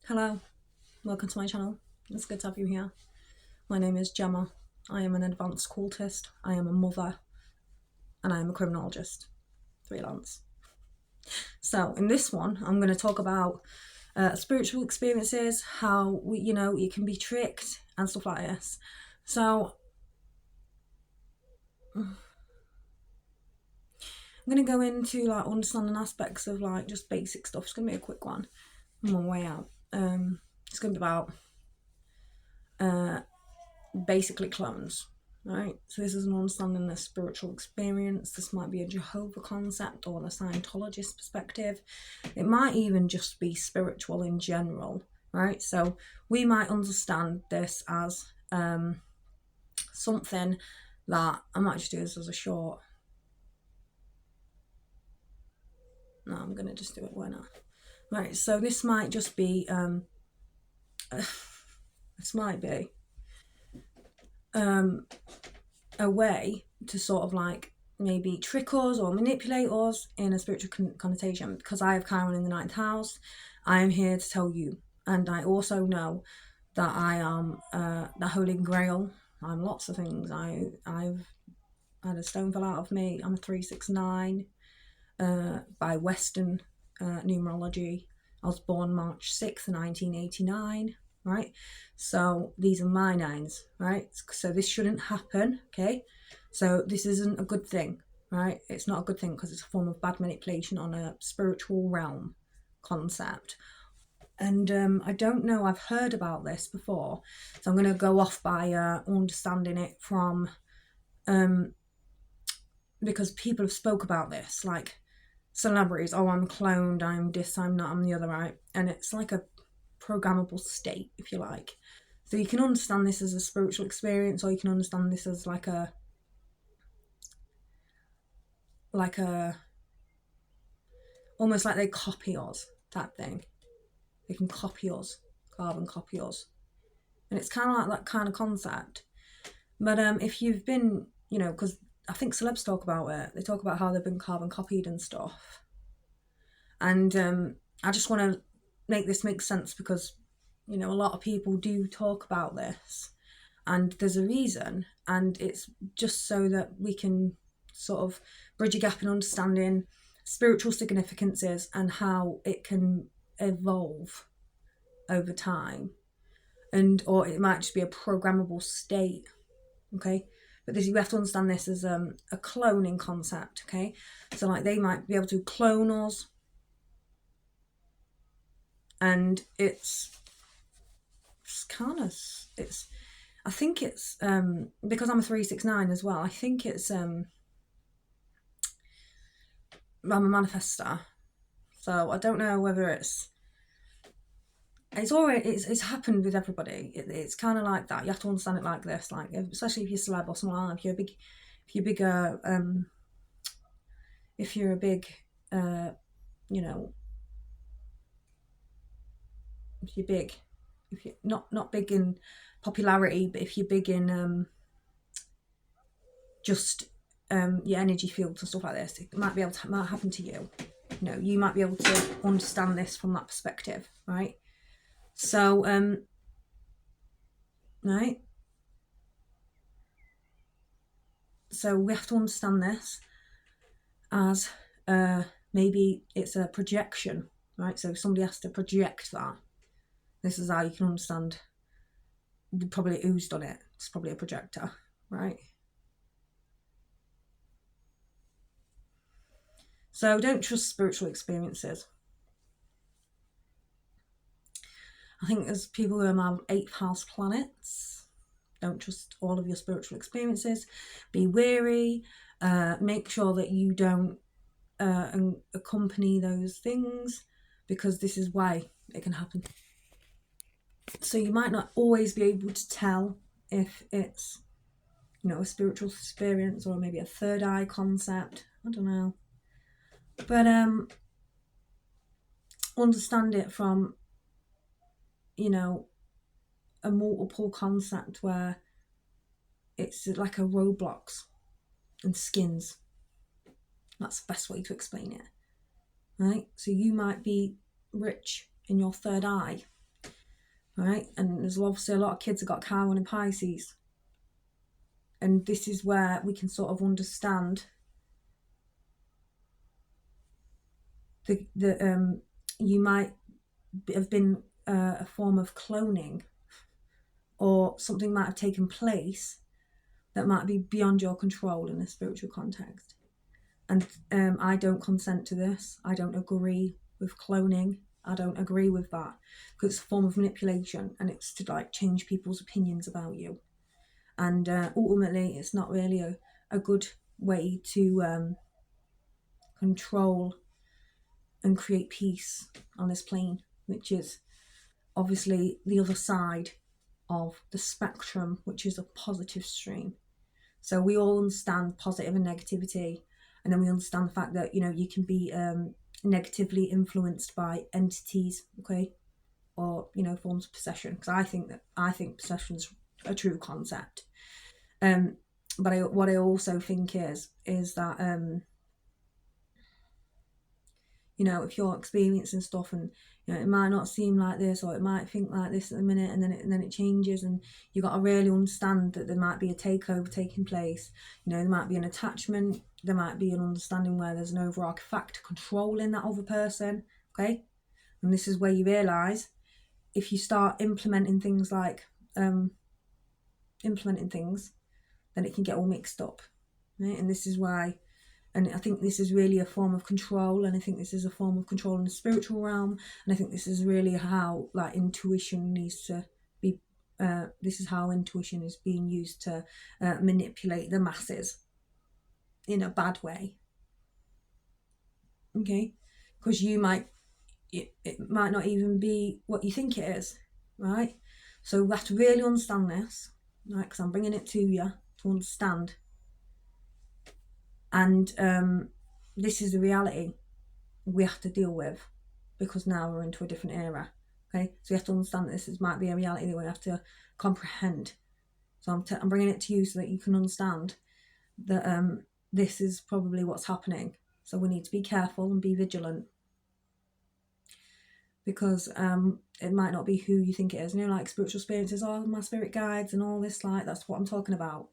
Hello, welcome to my channel. It's good to have you here. My name is Gemma. I am an advanced cultist, I am a mother, and I am a criminologist, freelance. So in this one, I'm going to talk about spiritual experiences, how you can be tricked and stuff like this. So I'm going to go into like understanding aspects of like just basic stuff. It's going to be a quick one. I'm on my way out. It's going to be about basically clones, right? So this is an understanding the spiritual experience. This might be a Jehovah concept or the Scientologist perspective. It might even just be spiritual in general, right? So we might understand this as something that I might just do this as a short. No, I'm gonna just do it. Why not? Right. So this might just be this might be a way to sort of like maybe trick us or manipulate us in a spiritual connotation. Because I have Chiron in the ninth house, I am here to tell you, and I also know that I am the Holy Grail. I'm lots of things. I've had a stone fell out of me. I'm a 369 by Western numerology. I was born March 6th, 1989. Right, so these are my nines, right? So this shouldn't happen, okay? So this isn't a good thing, right? It's not a good thing because it's a form of bad manipulation on a spiritual realm concept. And I don't know, I've heard about this before, so I'm going to go off by understanding it from because people have spoke about this, like celebrities. Oh, I'm cloned, I'm this, I'm that, I'm the other, right? And it's like a programmable state, if you like. So you can understand this as a spiritual experience, or you can understand this as like a almost like they copy us type thing. They can copy us, carbon copy us, and it's kind of like that kind of concept. But if you've been, because I think celebs talk about it, they talk about how they've been carbon copied and stuff. And I just want to make this make sense because a lot of people do talk about this, and there's a reason, and it's just so that we can sort of bridge a gap in understanding spiritual significances and how it can evolve over time, and or it might just be a programmable state, okay? But this, you have to understand this as a cloning concept, okay? So like they might be able to clone us, and it's kind of, it's, I think it's because I'm a 369 as well, I think it's I'm a manifestor, so I don't know whether it's already it's happened with everybody. It's kind of like that. You have to understand it like this, like especially if you're celeb or something like that. If you're bigger, if you're a big, you know, if you're big, if you're not big in popularity, but if you're big in just your energy fields and stuff like this, it might happen to you. You might be able to understand this from that perspective, right? So right, so we have to understand this as maybe it's a projection, right? So somebody has to project that. This is how you can understand probably who's done it. It's probably a projector, right? So don't trust spiritual experiences. I think there's people who have 8th house planets. Don't trust all of your spiritual experiences. Be wary. Make sure that you don't accompany those things, because this is why it can happen. So you might not always be able to tell if it's a spiritual experience or maybe a third eye concept. I don't know. But understand it from a multiple concept where it's like a Roblox and skins. That's the best way to explain it, right? So you might be rich in your third eye, right? And there's obviously a lot of kids that got Chiron in Pisces. And this is where we can sort of understand the you might have been a form of cloning, or something might have taken place that might be beyond your control in a spiritual context. And I don't consent to this. I don't agree with cloning. I don't agree with that, because it's a form of manipulation, and it's to like change people's opinions about you. And ultimately, it's not really a good way to control and create peace on this plane, which is obviously the other side of the spectrum, which is a positive stream. So we all understand positive and negativity, and then we understand the fact that, you know, you can be negatively influenced by entities, okay, or, you know, forms of possession. Because I think possession is a true concept. But what I also think is that you know, if you're experiencing stuff and, you know, it might not seem like this, or it might think like this at the minute, and then it changes, and you got to really understand that there might be a takeover taking place. You know, there might be an attachment, there might be an understanding where there's an overarching factor controlling that other person, okay? And this is where you realise, if you start implementing things, then it can get all mixed up, right? And this is why, and I think this is really a form of control, and I think this is a form of control in the spiritual realm, and I think this is really how, like, intuition needs to be, this is how intuition is being used to manipulate the masses in a bad way, okay? Because it might not even be what you think it is, right? So we have to really understand this, right? Because I'm bringing it to you to understand. And this is the reality we have to deal with, because now we're into a different era, okay? So we have to understand that might be a reality that we have to comprehend. So I'm bringing it to you so that you can understand that this is probably what's happening. So we need to be careful and be vigilant, because it might not be who you think it is. You know, like spiritual experiences, oh, my spirit guides and all this, like, that's what I'm talking about.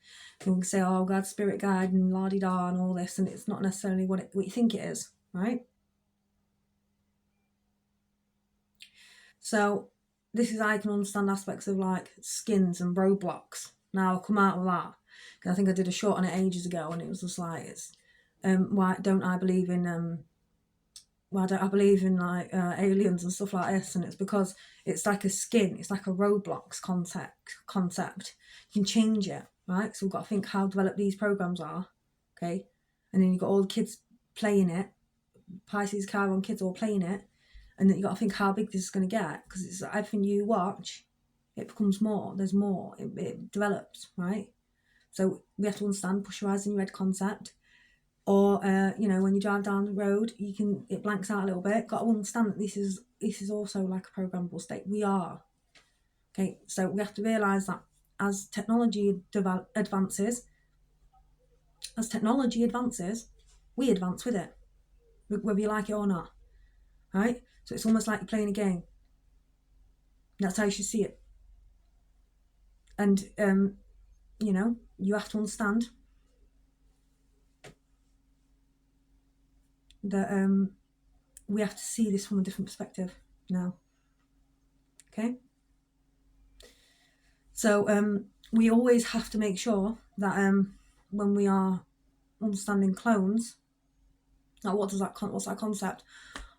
You can say, oh, God's spirit guide and la-di-da and all this, and it's not necessarily what you think it is, right? So this is how I can understand aspects of, like, skins and roadblocks. Now I'll come out of that, because I think I did a short on it ages ago, and it was just like, it's why don't I believe in like aliens and stuff like this? And it's because it's like a skin, it's like a roadblocks concept. You can change it, right? So we've got to think how developed these programs are, okay? And then you've got all the kids playing it, Pisces, Chiron kids all playing it, and then you got to think how big this is going to get, because it's everything you watch, it becomes more. There's more. It develops, right? So we have to understand push your eyes in your head concept. Or you know, when you drive down the road, it blanks out a little bit. Got to understand that this is also like a programmable state. We are, okay. So we have to realise that as technology advances, we advance with it, whether you like it or not, right? So it's almost like you're playing a game. That's how you should see it. And you know, you have to understand that we have to see this from a different perspective now, okay? So we always have to make sure that when we are understanding clones, like, what's that concept?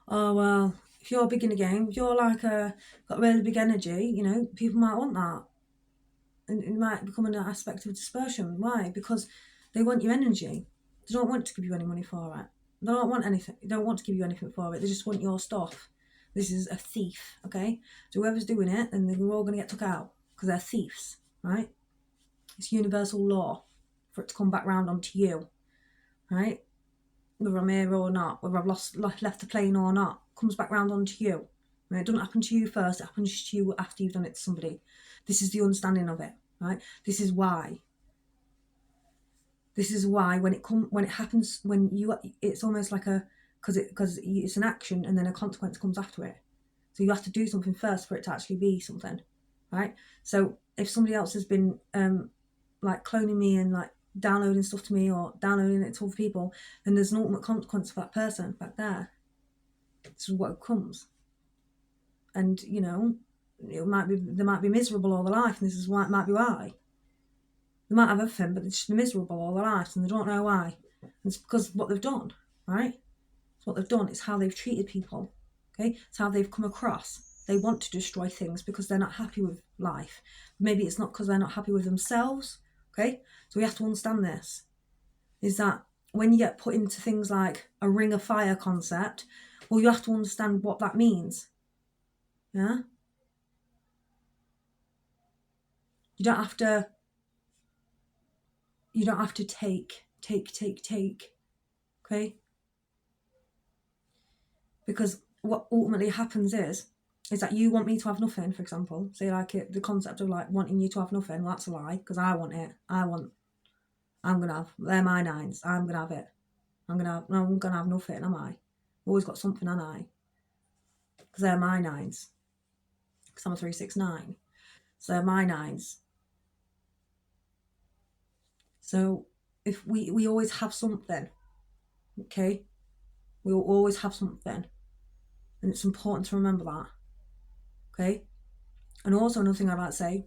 Oh, well, if you're big in the game, if you're like got really big energy, you know, people might want that, and it might become an aspect of dispersion. Why? Because they want your energy. They don't want to give you any money for it. They don't want anything. They don't want to give you anything for it. They just want your stuff. This is a thief, okay? So whoever's doing it, then they're all going to get took out, because they're thieves, right? It's universal law for it to come back round onto you, right? Whether I'm here or not, whether I've left the plane or not, comes back round onto you. Right? It doesn't happen to you first, it happens to you after you've done it to somebody. This is the understanding of it, right? This is why when it happens, it's almost like because it's an action and then a consequence comes after it. So you have to do something first for it to actually be something, right? So if somebody else has been like cloning me and like downloading stuff to me or downloading it to other people, then there's an ultimate consequence for that person back there. This is what comes. And, you know, they might be miserable all their life, and this is why it might be why. They might have everything, but they're just miserable all their lives, and they don't know why. And it's because of what they've done, right? It's what they've done. It's how they've treated people, okay? It's how they've come across. They want to destroy things because they're not happy with life. Maybe it's not because they're not happy with themselves, okay? So we have to understand this, is that when you get put into things like a ring of fire concept, well, you have to understand what that means, yeah? You don't have to take, okay? Because what ultimately happens is that you want me to have nothing, for example. Say like the concept of like wanting you to have nothing, well, that's a lie, because I want it. I'm going to have, they're my 9s, I'm going to have it. I'm going to have nothing, am I? I've always got something, am I? Because they're my 9s. Because I'm a 369. So they're my 9s. So if we always have something, okay? We will always have something. And it's important to remember that, okay? And also another thing I'd like to say,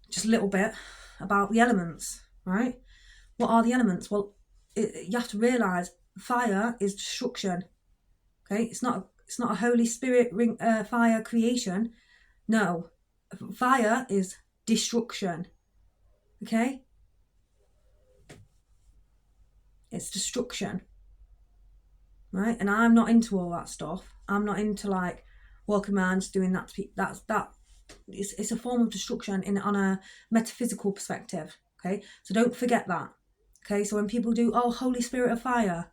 just a little bit about the elements, right? What are the elements? Well, you have to realise fire is destruction, okay? It's not a Holy Spirit fire creation. No, fire is destruction, okay? It's destruction, right? And I'm not into all that stuff. I'm not into like walking around doing that to people. It's a form of destruction on a metaphysical perspective, okay? So don't forget that, okay? So when people do, oh, Holy Spirit of fire,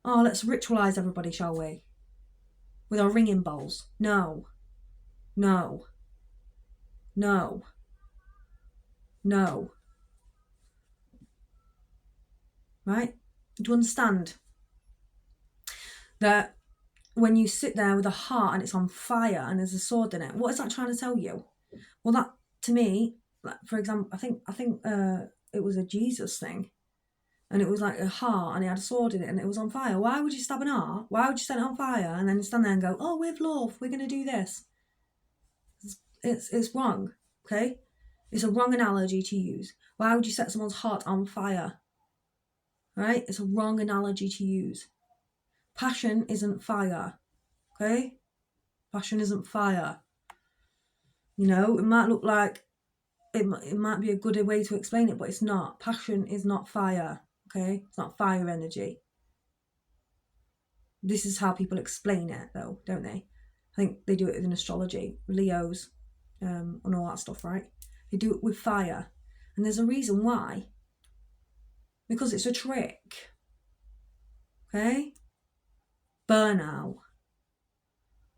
oh, let's ritualise everybody, shall we? With our ringing bowls. No. Right? Do you understand that when you sit there with a heart and it's on fire and there's a sword in it, what is that trying to tell you? Well, that, to me, like, for example, I think it was a Jesus thing, and it was like a heart and it had a sword in it and it was on fire. Why would you stab an heart? Why would you set it on fire and then stand there and go, oh, with love, we're going to do this? It's wrong, okay? It's a wrong analogy to use. Why would you set someone's heart on fire? Right? It's a wrong analogy to use. Passion isn't fire, okay? Passion isn't fire. You know, it might look like, it might be a good way to explain it, but it's not. Passion is not fire, okay? It's not fire energy. This is how people explain it, though, don't they? I think they do it in astrology, Leos, and all that stuff, right? They do it with fire. And there's a reason why. Because it's a trick, okay? Burnout.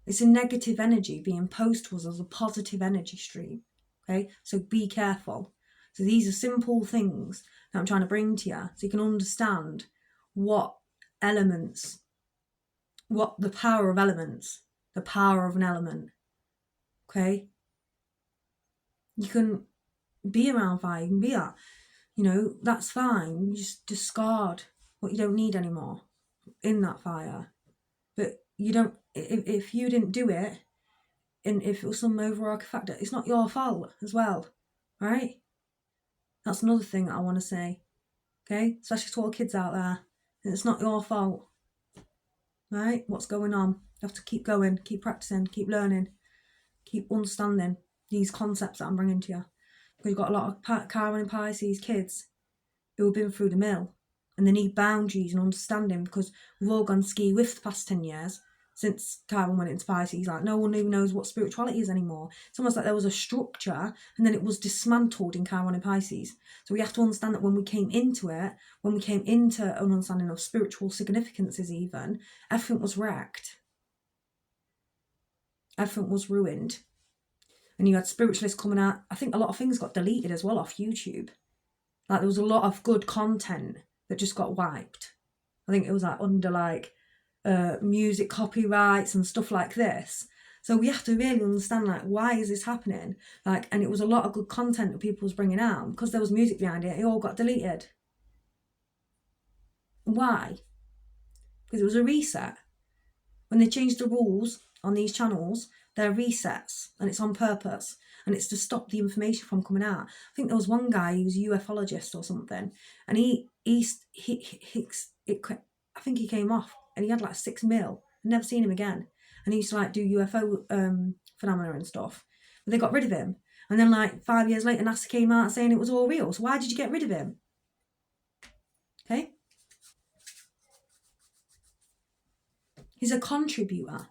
It's a negative energy being imposed to us as a positive energy stream, okay? So be careful. So these are simple things that I'm trying to bring to you so you can understand what elements, what the power of elements, the power of an element, okay? You can be around fire, you can be that, you know, that's fine. You just discard what you don't need anymore in that fire. But you don't, if you didn't do it, and if it was some overarching factor, it's not your fault as well, right? That's another thing that I want to say, okay? Especially to all kids out there. It's not your fault, right? What's going on? You have to keep going, keep practicing, keep learning, keep understanding these concepts that I'm bringing to you. Because you've got a lot of Chiron and Pisces kids who have been through the mill, and they need boundaries and understanding, because we've all gone ski with the past 10 years since Chiron went into Pisces. Like, no one even knows what spirituality is anymore. It's almost like there was a structure and then it was dismantled in Chiron and Pisces. So we have to understand that when we came into it, when we came into an understanding of spiritual significances even, everything was wrecked. Everything was ruined. And you had spiritualists coming out. I think a lot of things got deleted as well off YouTube. Like, there was a lot of good content that just got wiped. I think it was like under like music copyrights and stuff like this. So we have to really understand, like, why is this happening? Like, and it was a lot of good content that people was bringing out. Because there was music behind it, it all got deleted. Why? Because it was a reset. When they changed the rules on these channels, they're resets, and it's on purpose, and it's to stop the information from coming out. I think there was one guy, he was a ufologist or something, and I think he came off, and he had like 6 mil. I'd never seen him again, and he used to like do UFO phenomena and stuff. But they got rid of him, and then like 5 years later, NASA came out saying it was all real. So why did you get rid of him? Okay, he's a contributor.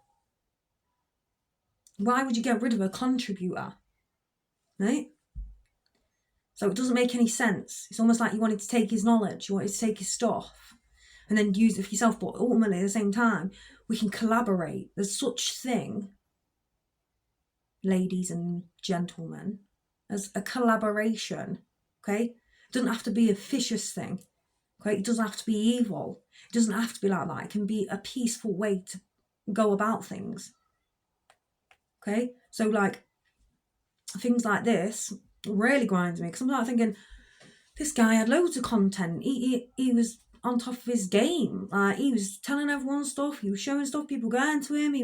Why would you get rid of a contributor? Right? So it doesn't make any sense. It's almost like you wanted to take his knowledge, you wanted to take his stuff and then use it for yourself. But ultimately, at the same time, we can collaborate. There's such thing, ladies and gentlemen, as a collaboration, okay? It doesn't have to be a vicious thing, okay? It doesn't have to be evil. It doesn't have to be like that. It can be a peaceful way to go about things, okay? So, like, things like this really grinds me, because I'm like thinking, this guy had loads of content. He was on top of his game. He was telling everyone stuff. He was showing stuff. People going to him. He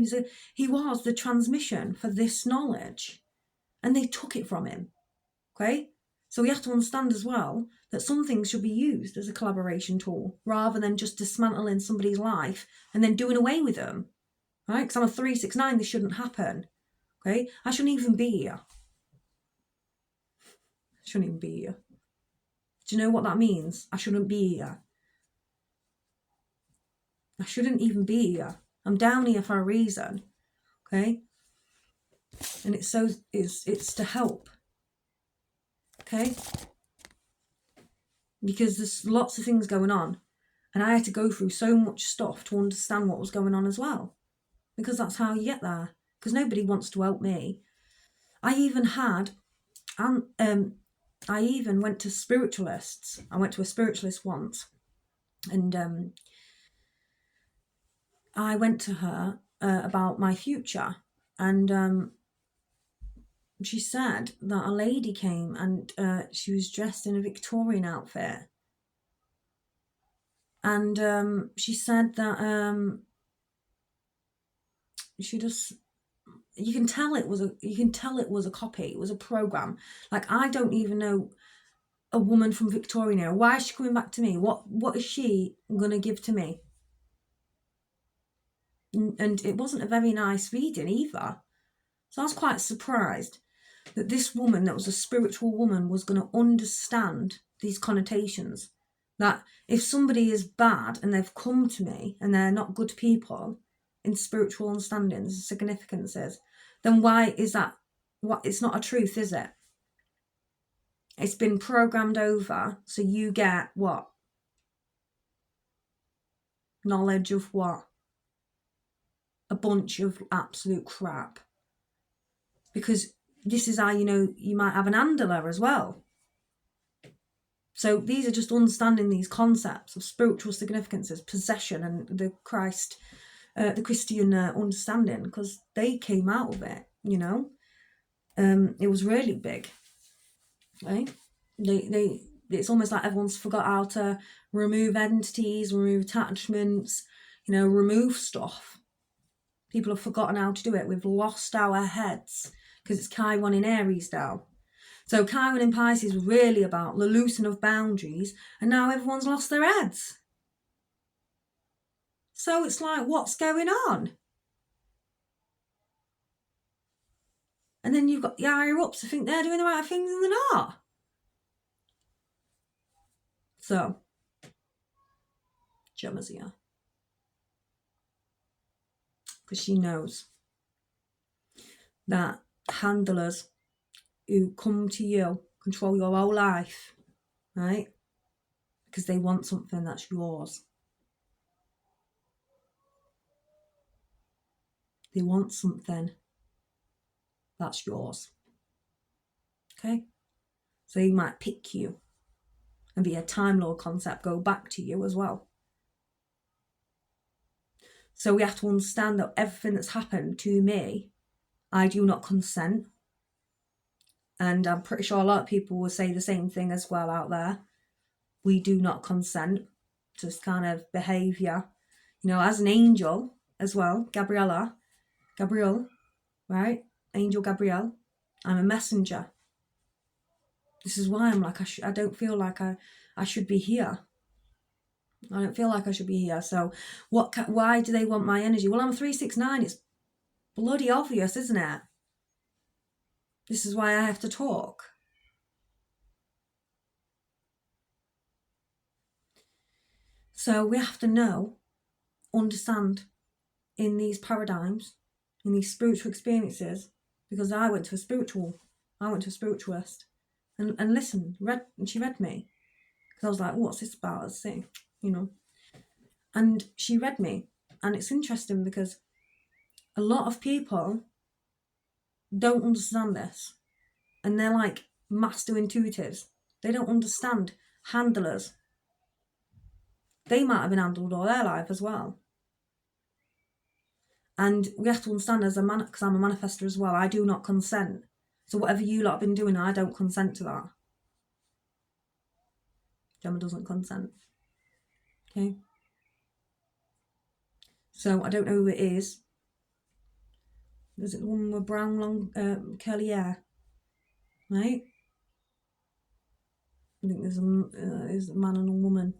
was the transmission for this knowledge, and they took it from him. Okay, so we have to understand as well that some things should be used as a collaboration tool rather than just dismantling somebody's life and then doing away with them. Right? Because I'm a 369. This shouldn't happen. Okay, I shouldn't even be here. Shouldn't even be here. Do you know what that means? I shouldn't be here. I shouldn't even be here. I'm down here for a reason. Okay? And it's to help. Okay? Because there's lots of things going on. And I had to go through so much stuff to understand what was going on as well. Because that's how you get there. Because nobody wants to help me. I even went to spiritualists. I went to a spiritualist once, and I went to her about my future, and she said that a lady came and she was dressed in a Victorian outfit, and she said that she just. You can tell it was a copy. It was a program. Like, I don't even know a woman from Victoria now. Why is she coming back to me? What is she gonna give to me? And it wasn't a very nice reading either. So I was quite surprised that this woman, that was a spiritual woman, was going to understand these connotations. That if somebody is bad and they've come to me and they're not good people in spiritual understandings and significances, then why is that? It's not a truth, is it? It's been programmed over, so you get what? Knowledge of what? A bunch of absolute crap. Because this is how you might have an Andala as well. So these are just understanding these concepts of spiritual significances, possession, and the Christian understanding, because they came out of it. It was really big. Right? It's almost like everyone's forgot how to remove entities, remove attachments, remove stuff. People have forgotten how to do it. We've lost our heads because it's Chiron in Aries now. So Chiron in Pisces was really about the loosening of boundaries, and now everyone's lost their heads. So it's like, what's going on? And then you've got the higher ups who think they're doing the right things and they're not. So, Gemma's here. Because she knows that handlers who come to you control your whole life, right? Because they want something that's yours. They want something that's yours. Okay? So they might pick you and be a Time Lord concept, go back to you as well. So we have to understand that everything that's happened to me I do not consent. And I'm pretty sure a lot of people will say the same thing as well out there. We do not consent to this kind of behaviour. You know, as an angel as well, Gabriel, right? Angel Gabriel. I'm a messenger. This is why I'm like, I don't feel like I should be here. I don't feel like I should be here. So why do they want my energy? Well, I'm a 369. It's bloody obvious, isn't it? This is why I have to talk. So we have to know, understand in these paradigms, in these spiritual experiences, because I went to a spiritualist and listened, and she read me. Because I was like, what's this about? Let's see, you know. And she read me. And it's interesting because a lot of people don't understand this. And they're like master intuitives. They don't understand handlers. They might have been handled all their life as well. And we have to understand as a man, because I'm a manifester as well, I do not consent. So whatever you lot have been doing, I don't consent to that. Gemma doesn't consent. Okay. So I don't know who it is. Is it the one with brown, long, curly hair? Right? I think there's a man and a woman.